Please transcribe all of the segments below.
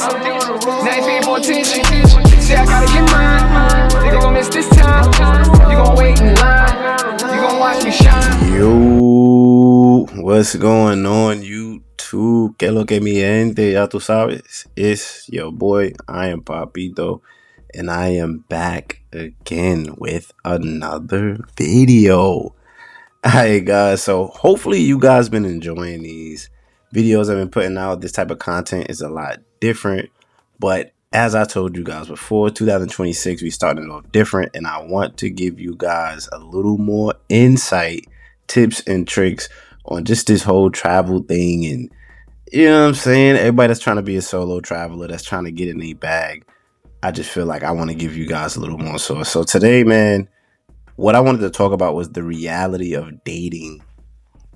Now you paying for attention. Say I gotta get mine. You gon' miss this time. You gon' wait in line. You gon' watch me shine. Yo, what's going on, YouTube? Que lo que mi gente, ya tú sabes. It's your boy, Iron Papito, and I am back again with another video. Alright, guys, so hopefully you guys been enjoying these videos I've been putting out. This type of content is a lot different, but as I told you guys before, 2026 we started off different, and I want to give you guys a little more insight, tips and tricks on just this whole travel thing. And you know what I'm saying, everybody that's trying to be a solo traveler, that's trying to get in a bag, I just feel like I want to give you guys a little more. So today, man, what I wanted to talk about was the reality of dating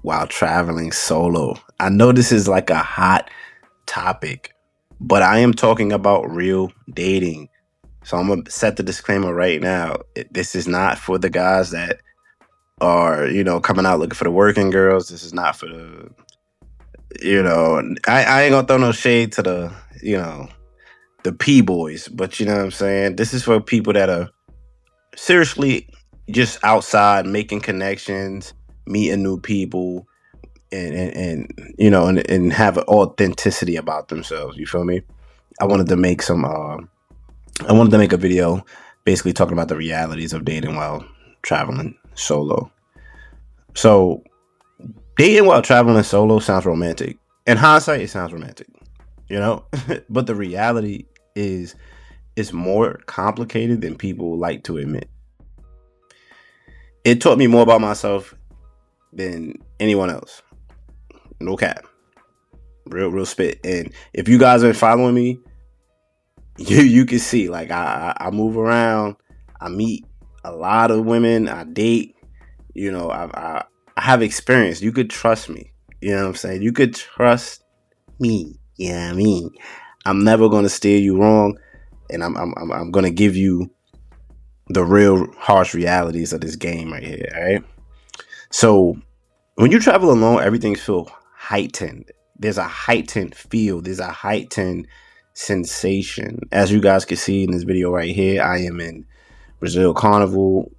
while traveling solo. I know this is like a hot topic, but I am talking about real dating. So I'm going to set the disclaimer right now. This is not for the guys that are, coming out looking for the working girls. This is not for the, I ain't going to throw no shade to the, the P boys, but you know what I'm saying? This is for people that are seriously just outside making connections, meeting new people, and have an authenticity about themselves. You feel me? I wanted to make a video basically talking about the realities of dating while traveling solo. So dating while traveling solo sounds romantic. In hindsight, it sounds romantic, but the reality is it's more complicated than people like to admit. It taught me more about myself than anyone else. No cap. Real spit. And if you guys are following me, you can see, like, I move around, I meet a lot of women, I date, I have experience. You could trust me. You know what I'm saying? You could trust me. Yeah, I'm never gonna steer you wrong, and I'm gonna give you the real harsh realities of this game right here. All right. So when you travel alone, everything feels heightened. There's a heightened feel. There's a heightened sensation. As you guys can see in this video right here, I am in Brazil Carnival,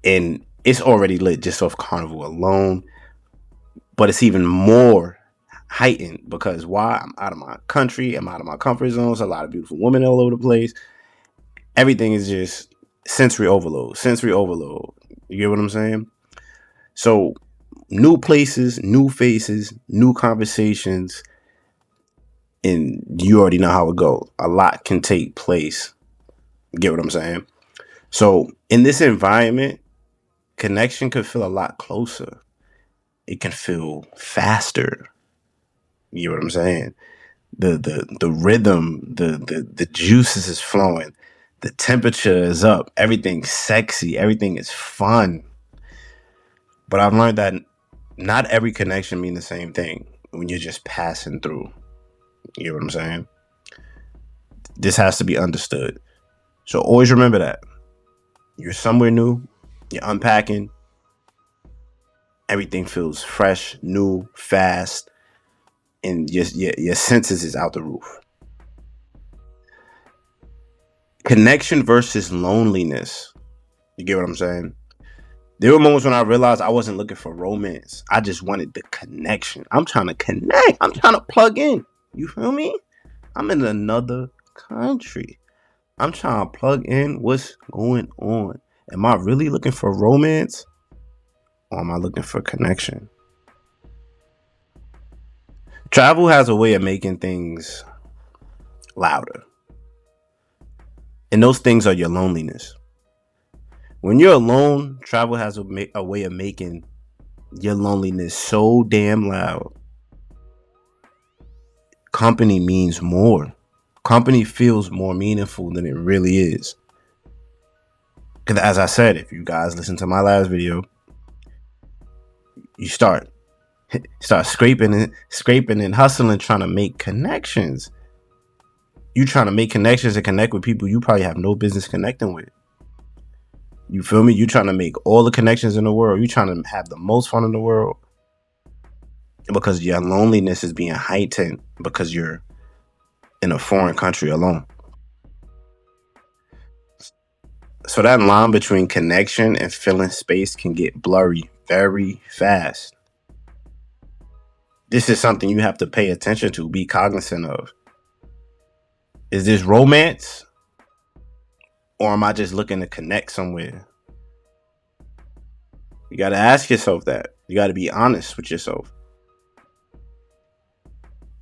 and it's already lit just off Carnival alone. But it's even more heightened because why? I'm out of my country. I'm out of my comfort zones. A lot of beautiful women all over the place. Everything is just sensory overload. You get what I'm saying? So new places, new faces, new conversations, and you already know how it goes. A lot can take place. You get what I'm saying? So in this environment, connection could feel a lot closer. It can feel faster. You know what I'm saying? The rhythm, the juices is flowing. The temperature is up. Everything's sexy. Everything is fun. But I've learned that not every connection means the same thing when you're just passing through. You know what I'm saying? This has to be understood. So always remember that. You're somewhere new. You're unpacking. Everything feels fresh, new, fast. And your senses is out the roof. Connection versus loneliness. You get what I'm saying? There were moments when I realized I wasn't looking for romance. I just wanted the connection. I'm trying to connect. I'm trying to plug in. You feel me? I'm in another country. I'm trying to plug in what's going on. Am I really looking for romance? Or am I looking for connection? Travel has a way of making things louder. And those things are your loneliness. When you're alone, travel has a way of making your loneliness so damn loud. Company means more. Company feels more meaningful than it really is. Because as I said, if you guys listen to my last video, you start scraping and hustling, trying to make connections. You trying to make connections and connect with people you probably have no business connecting with. You feel me? You trying to make all the connections in the world. You trying to have the most fun in the world. Because your loneliness is being heightened because you're in a foreign country alone. So that line between connection and filling space can get blurry very fast. This is something you have to pay attention to, be cognizant of. Is this romance? Or am I just looking to connect somewhere? You got to ask yourself that. You got to be honest with yourself.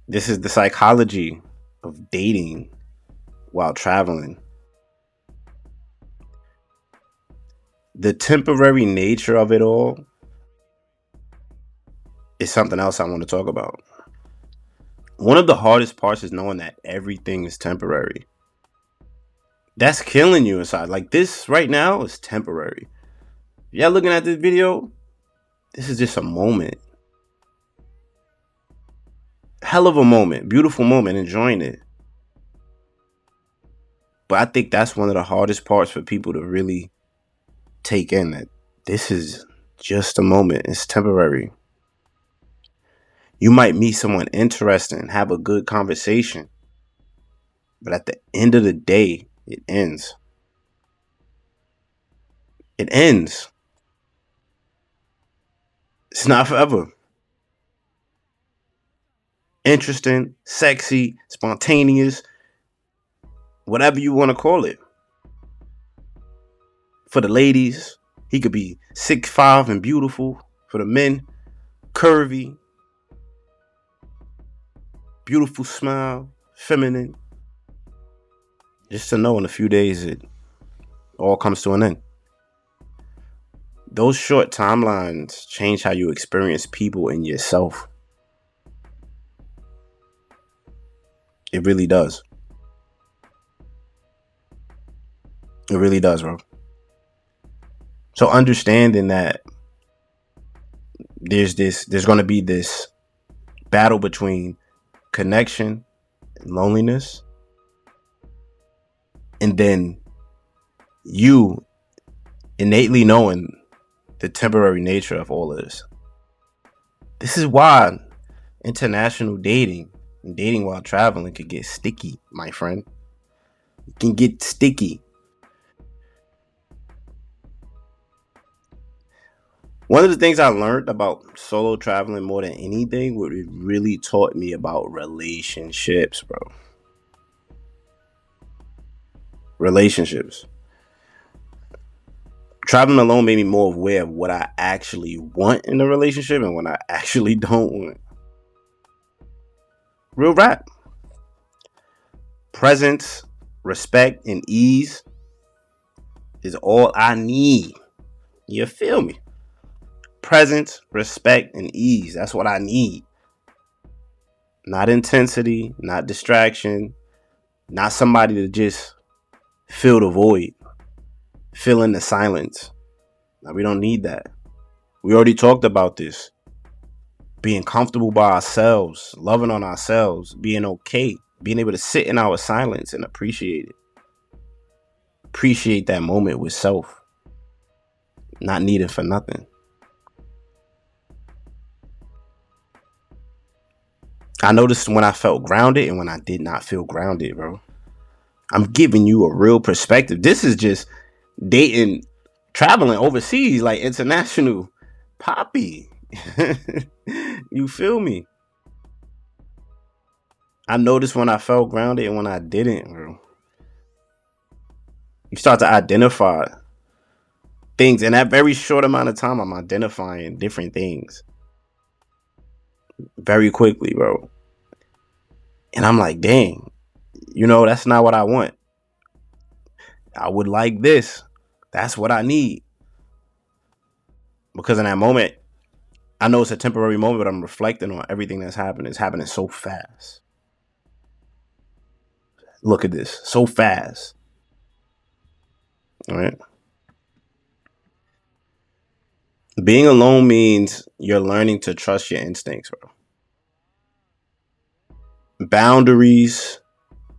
This is the psychology of dating while traveling. The temporary nature of it all is something else I want to talk about. One of the hardest parts is knowing that everything is temporary. That's killing you inside. Like, this right now is temporary. Y'all looking at this video, this is just a moment. Hell of a moment. Beautiful moment. Enjoying it. But I think that's one of the hardest parts for people to really take in, that this is just a moment. It's temporary. You might meet someone interesting, have a good conversation, but at the end of the day, it ends. It ends. It's not forever. Interesting, sexy, spontaneous, whatever you want to call it. For the ladies, he could be 6'5" and beautiful. For the men, curvy, beautiful smile, feminine. Just to know in a few days it all comes to an end. Those short timelines change how you experience people and yourself. It really does. It really does, bro. So understanding that there's going to be this battle between connection and loneliness, and then you innately knowing the temporary nature of all of this. This is why international dating and dating while traveling could get sticky, my friend. It can get sticky. One of the things I learned about solo traveling more than anything, what it really taught me about relationships, bro. Relationships. Traveling alone made me more aware of what I actually want in a relationship and what I actually don't want. Real rap. Presence, respect, and ease is all I need. You feel me? Presence, respect, and ease. That's what I need. Not intensity, not distraction, not somebody to just fill the void, fill in the silence. Now, we don't need that. We already talked about this. Being comfortable by ourselves, loving on ourselves, being okay, being able to sit in our silence and appreciate it. Appreciate that moment with self. Not needed for nothing. I noticed when I felt grounded and when I did not feel grounded, bro. I'm giving you a real perspective. This is just dating, traveling overseas, like International Papi. You feel me? I noticed when I felt grounded and when I didn't, bro. You start to identify things. In that very short amount of time, I'm identifying different things very quickly, bro. And I'm like, dang, that's not what I want. I would like this. That's what I need. Because in that moment, I know it's a temporary moment, but I'm reflecting on everything that's happening. It's happening so fast. Look at this. So fast. All right. Being alone means you're learning to trust your instincts, bro. Boundaries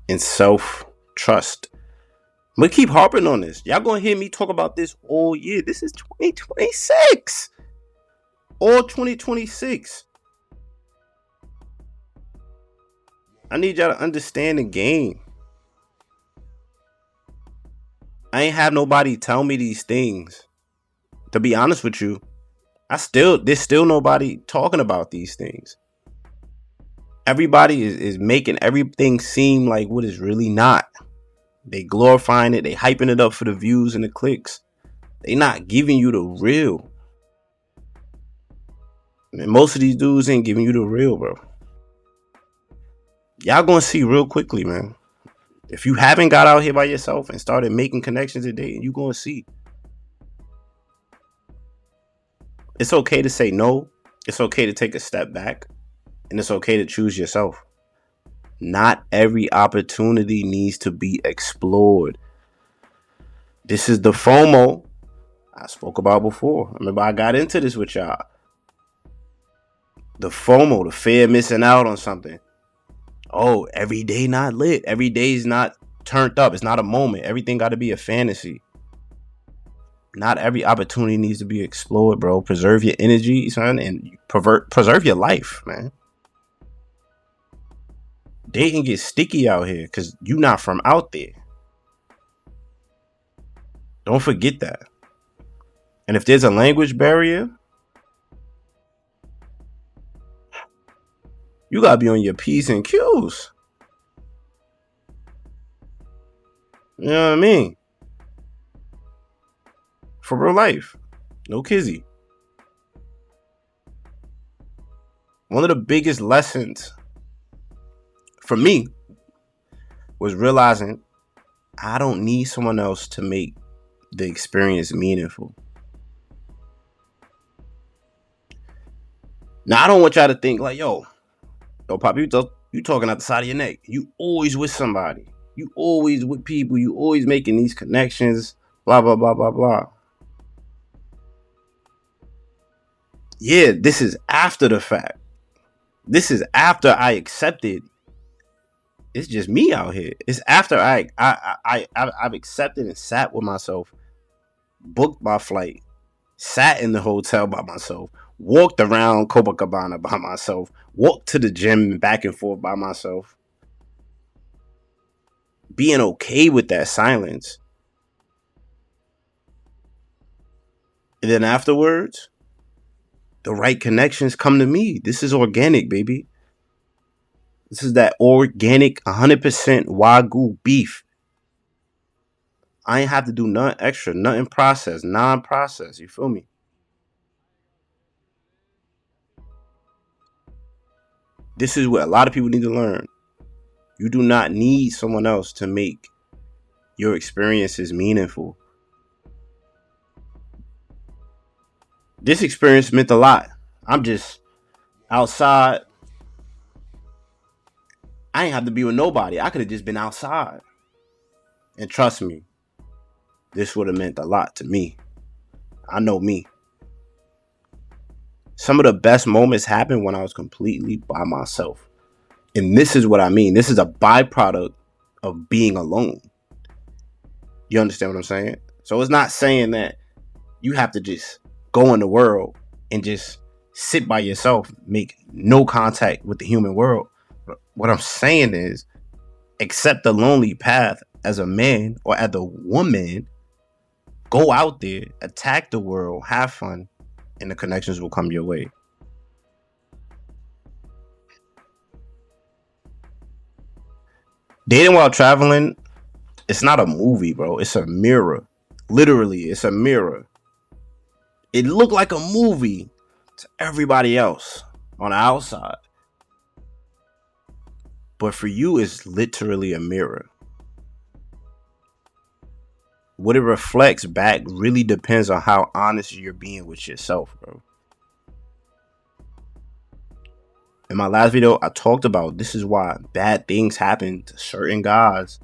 and self-trust. I'm going to keep harping on this. Y'all going to hear me talk about this all year. This is 2026. All 2026. I need y'all to understand the game. I ain't have nobody tell me these things. To be honest with you, there's still nobody talking about these things. Everybody is making everything seem like what is really not. They glorifying it, they hyping it up for the views and the clicks. They not giving you the real. And most of these dudes ain't giving you the real, bro. Y'all gonna see real quickly, man. If you haven't got out here by yourself and started making connections today, you gonna see. It's okay to say no. It's okay to take a step back. And it's okay to choose yourself. Not every opportunity needs to be explored. This is the FOMO I spoke about before. Remember, I got into this with y'all. The FOMO, the fear of missing out on something. Oh, every day not lit. Every day is not turned up. It's not a moment. Everything got to be a fantasy. Not every opportunity needs to be explored, bro. Preserve your energy, son, and preserve your life, man. Dating gets sticky out here because you not from out there. Don't forget that. And if there's a language barrier, you gotta be on your P's and Q's. You know what I mean? For real life. No kizzy. One of the biggest lessons for me was realizing I don't need someone else to make the experience meaningful. Now, I don't want y'all to think like, yo, Pop, you talking out the side of your neck. You always with somebody. You always with people. You always making these connections. Blah, blah, blah, blah, blah. Yeah, this is after the fact. This is after I accepted. It's just me out here. It's after I've accepted and sat with myself, booked my flight, sat in the hotel by myself, walked around Copacabana by myself, walked to the gym back and forth by myself. Being okay with that silence. And then afterwards, the right connections come to me. This is organic, baby. This is that organic 100% Wagyu beef. I ain't have to do nothing extra, nothing processed, non-processed. You feel me? This is what a lot of people need to learn. You do not need someone else to make your experiences meaningful. This experience meant a lot. I'm just outside. I ain't have to be with nobody. I could have just been outside. And trust me, this would have meant a lot to me. I know me. Some of the best moments happened when I was completely by myself. And this is what I mean. This is a byproduct of being alone. You understand what I'm saying? So it's not saying that you have to just go in the world and just sit by yourself, make no contact with the human world. What I'm saying is accept the lonely path as a man or as a woman. Go out there, attack the world, have fun, and the connections will come your way. Dating while traveling, it's not a movie, bro. It's a mirror. Literally, it's a mirror. It looked like a movie to everybody else on the outside. But for you, it's literally a mirror. What it reflects back really depends on how honest you're being with yourself, bro. In my last video, I talked about this is why bad things happen to certain guys.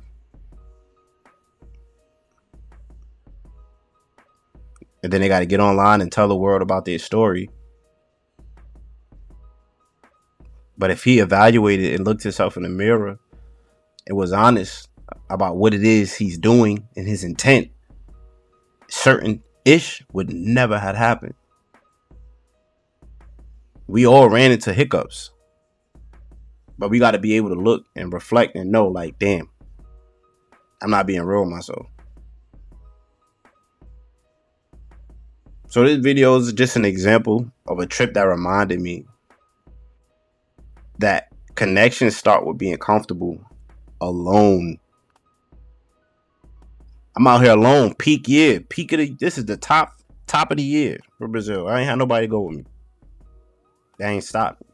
And then they got to get online and tell the world about their story. But if he evaluated and looked himself in the mirror and was honest about what it is he's doing and his intent, certain ish would never have happened. We all ran into hiccups. But we got to be able to look and reflect and know, like, damn, I'm not being real with myself. So this video is just an example of a trip that reminded me that connections start with being comfortable alone. I'm out here alone, peak year, this is the top of the year for Brazil. I ain't had nobody go with me. That ain't stopped me.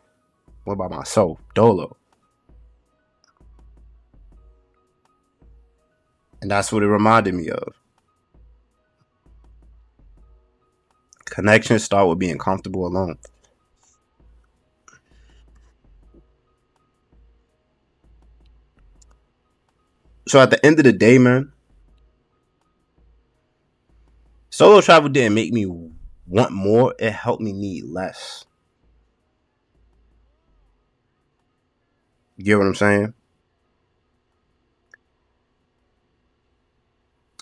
What about myself, dolo? And that's what it reminded me of. Connections start with being comfortable alone. So at the end of the day, man, solo travel didn't make me want more. It helped me need less. You get what I'm saying?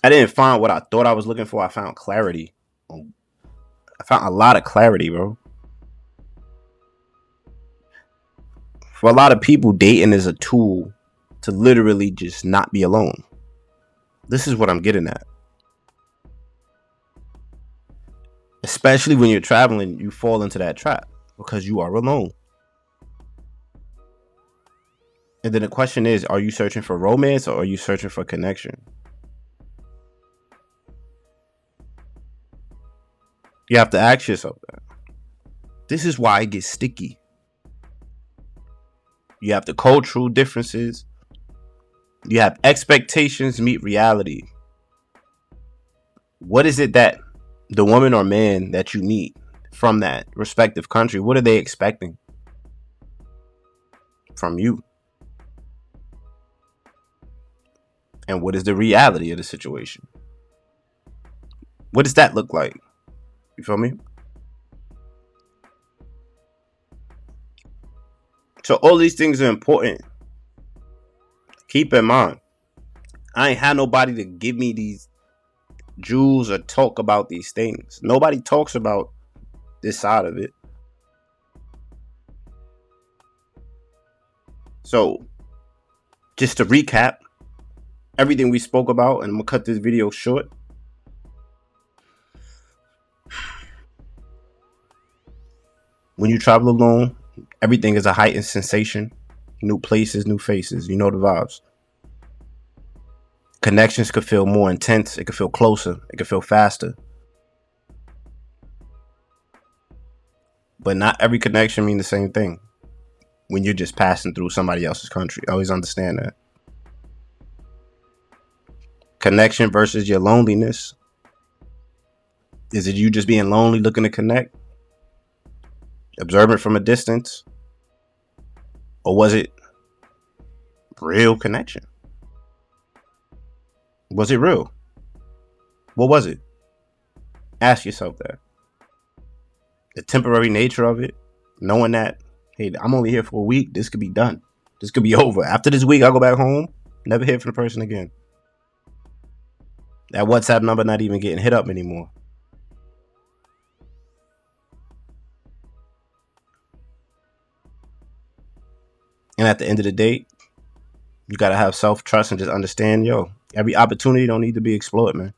I didn't find what I thought I was looking for. I found clarity. I found a lot of clarity, bro. For a lot of people, dating is a tool to literally just not be alone. This is what I'm getting at. Especially when you're traveling, you fall into that trap because you are alone. And then the question is, are you searching for romance or are you searching for connection? You have to ask yourself that. This is why it gets sticky. You have the cultural differences. You have expectations meet reality. What is it that the woman or man that you meet from that respective country, what are they expecting from you? And what is the reality of the situation? What does that look like? You feel me? So all these things are important. Keep in mind, I ain't had nobody to give me these jewels or talk about these things. Nobody talks about this side of it. So just to recap everything we spoke about, and I'm gonna cut this video short. When you travel alone, everything is a heightened sensation. New places, new faces. You know the vibes. Connections could feel more intense. It could feel closer. It could feel faster. But not every connection means the same thing when you're just passing through somebody else's country. Always understand that. Connection versus your loneliness. Is it you just being lonely looking to connect? Observant from a distance? Or was it real connection? Was it real? What was it? Ask yourself that. The temporary nature of it, knowing that, hey, I'm only here for a week. This could be done. This could be over. After this week, I'll go back home. Never hear from the person again. That WhatsApp number not even getting hit up anymore. And at the end of the day, you got to have self-trust and just understand, every opportunity don't need to be explored, man.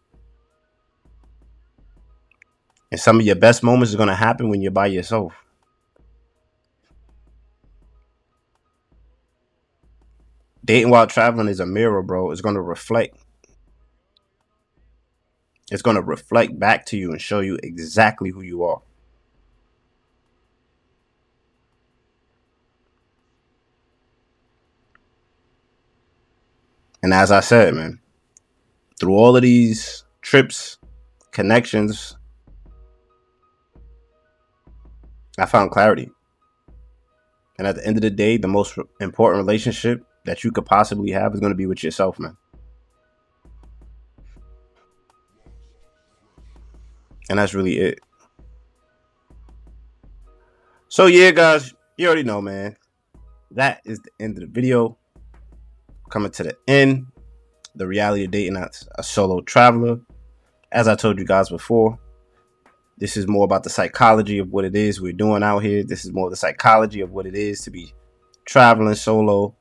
And some of your best moments are going to happen when you're by yourself. Dating while traveling is a mirror, bro. It's going to reflect. It's going to reflect back to you and show you exactly who you are. And as I said, man, through all of these trips, connections, I found clarity. And at the end of the day, the most important relationship that you could possibly have is going to be with yourself, man. And that's really it. So yeah, guys, you already know, man. That is the end of the video. Coming to the end. The reality of dating as a solo traveler. As I told you guys before, this is more about the psychology of what it is we're doing out here. This is more the psychology of what it is to be traveling solo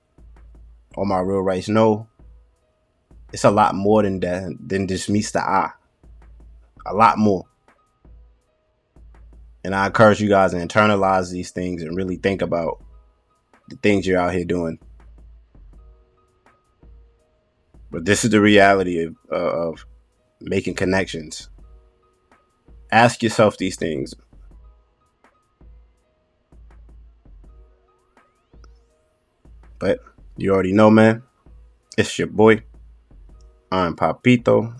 on my real rights, know it's a lot more than that, than just meets the eye. A lot more. And I encourage you guys to internalize these things and really think about the things you're out here doing. But this is the reality of making connections. Ask yourself these things. But you already know, man. It's your boy, Iron Papito.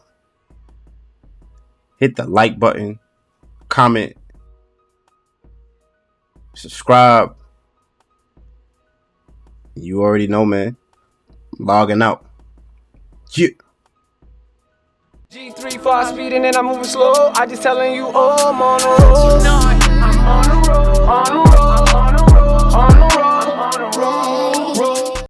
Hit the like button, comment, subscribe. You already know, man. Logging out. Yeah. G3 fast speeding and I'm moving slow. I just telling you, oh, I'm on the road.